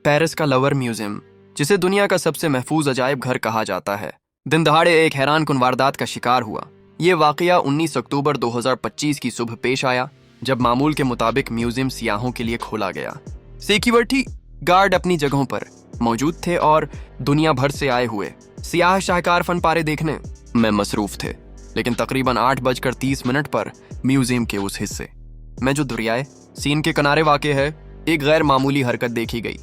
Paris का lover museum, जिसे दुनिया का सबसे महफूज अजायब घर कहा जाता है, दिन दहाड़े एक हैरानकुन वारदात का शिकार हुआ। ये वाकया 19 अक्टूबर 2025 की सुबह पेश आया, जब मामूल के मुताबिक म्यूजियम सियाहों के लिए खोला गया। सिक्योरिटी गार्ड अपनी जगहों पर मौजूद थे और दुनिया भर से आए हुए सियाह शाहकार फन पारे देखने में मसरूफ थे। लेकिन तकरीबन 8:30 पर म्यूजियम के उस हिस्से में जो दरियाए सीन के किनारे वाक़ है, एक गैर मामूली हरकत देखी गई।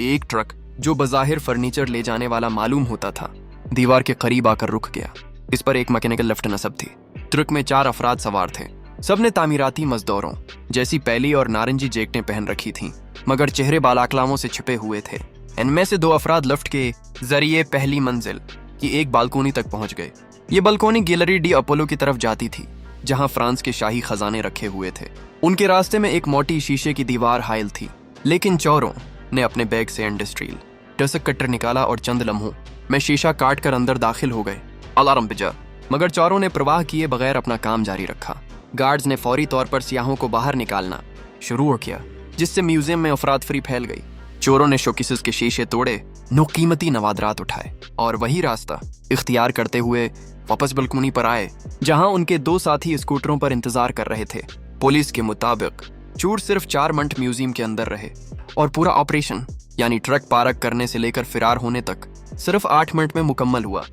एक ट्रक जो बज़ाहिर फर्नीचर ले जाने वाला मालूम होता था, दीवार के करीब आकर रुक गया। इस पर एक मैकेनिकल लिफ्ट नस्ब थी। ट्रक में 4 अफराद सवार थे। सबने तामीराती मजदूरों जैसी पहली और नारंगी जैकेटें पहन रखी थीं, मगर चेहरे बालाकलामों से छिपे हुए थे। इनमें से 2 अफराद लिफ्ट के जरिए पहली मंजिल की एक बालकोनी तक पहुंच गए। ये बालकोनी गैलरी डी अपोलो की तरफ जाती थी, जहां फ्रांस के शाही खजाने रखे हुए थे। उनके रास्ते में एक मोटी शीशे की दीवार हायल थी, लेकिन चोरों ने अपने बैग से इंडस्ट्रियल टसक कटर निकाला और चंद लम्हों में शीशा काट कर अंदर दाखिल हो गए। अलार्म बजा, मगर चोरों ने परवाह किए बगैर अपना काम जारी रखा। गार्ड्स ने फौरी तौर पर सियाहों को बाहर निकालना शुरू किया, जिससे म्यूजियम में अफराद फरी फैल गई। चोरों ने शोकेसेस के शीशे तोड़े, कीमती नवादरात उठाए और वही रास्ता इख्तियार करते हुए वापस बालकोनी पर आए, जहां उनके 2 साथी स्कूटरों पर इंतजार कर रहे थे। पुलिस के मुताबिक चोर सिर्फ 4 मिनट म्यूजियम के अंदर रहे और पूरा ऑपरेशन यानी ट्रक पार्क करने से लेकर फिरार होने तक सिर्फ 8 मिनट में मुकम्मल हुआ।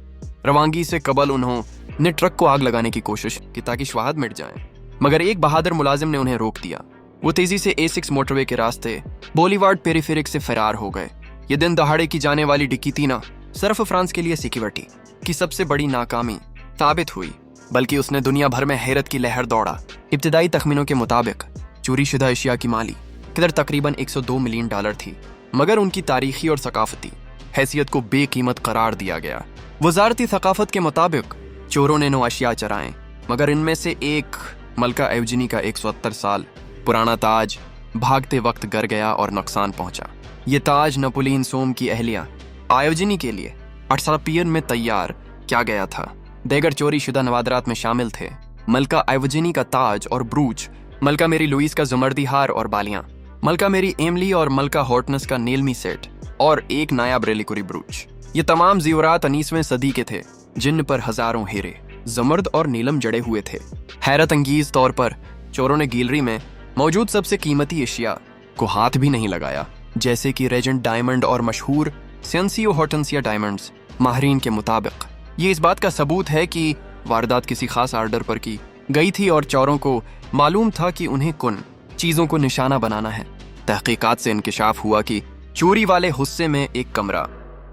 रवानगी से कबल उन्होंने ट्रक को आग लगाने की कोशिश की ताकि शवाहद मिट जाएं, मगर एक बहादुर मुलाजिम ने उन्हें रोक दिया। वो तेजी से A6 मोटरवे के रास्ते बोलीवार्ड पेरिफेरिक से फरार हो गए। ये दिन दहाड़े की जाने वाली डिकीती ना सिर्फ फ्रांस के लिए सिक्योरिटी की सबसे बड़ी नाकामी साबित हुई, बल्कि उसने दुनिया भर में हैरत की लहर दौड़ा। इब्तिदाई तखमीनों के मुताबिक चोरी शुदा अशिया की माली कदर तकरीबन $102 मिलियन थी, मगर उनकी तारीखी और सकाफती हैसियत को बेकीमत करार दिया गया। वजारती सकाफत के मुताबिक चोरों ने 9 अशिया चराए, मगर इनमें से एक मलका एवजिनी का 170 साल पुराना ताज भागते वक्त गिर गया और नुकसान पहुंचा। ये ताज नपोलियन सोम की अहलिया आयोजनी के लिए 8 में तैयार किया गया था। देगर चोरी शुदा नवादरात में शामिल थे मलका एवजिनी का ताज और ब्रूच, मलका मेरी लुइस का जुमर्दी हार और बालियां, मलका मेरी एमली और मलका हॉर्टनस का नीलमी सेट और एक नायाब रेलिकुरी ब्रूच। ये तमाम ज़ीवरात 19वीं सदी के थे, जिन पर हजारों हीरे, जमर्द और नीलम जड़े हुए थे। हैरत अंगीज तौर पर चोरों ने गैलरी में मौजूद सबसे कीमती अशिया को हाथ भी नहीं लगाया, जैसे कि रेजेंट डायमंड और मशहूर सेंसियो हॉर्टेंसिया डायमंड्स। माहरीन के मुताबिक ये इस बात का सबूत है कि वारदात किसी खास आर्डर पर की गई थी और चोरों को मालूम था कि उन्हें किन चीज़ों को निशाना बनाना है। तहकीकात से इंकिशाफ हुआ कि चोरी वाले हिस्से में एक कमरा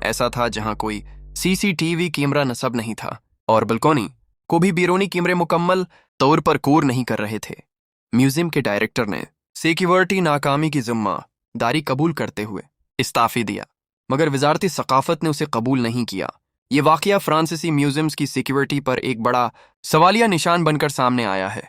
ऐसा था जहां कोई CCTV कैमरा नस्ब नहीं था और बालकोनी को भी बैरूनी कैमरे मुकम्मल तौर पर कोर नहीं कर रहे थे। म्यूजियम के डायरेक्टर ने सिक्योरिटी नाकामी की जिम्मेदारी कबूल करते हुए इस्तीफा दिया, मगर वजारती सकाफत ने उसे कबूल नहीं किया। ये वाकया फ्रांसीसी म्यूजियम्स की सिक्योरिटी पर एक बड़ा सवालिया निशान बनकर सामने आया है।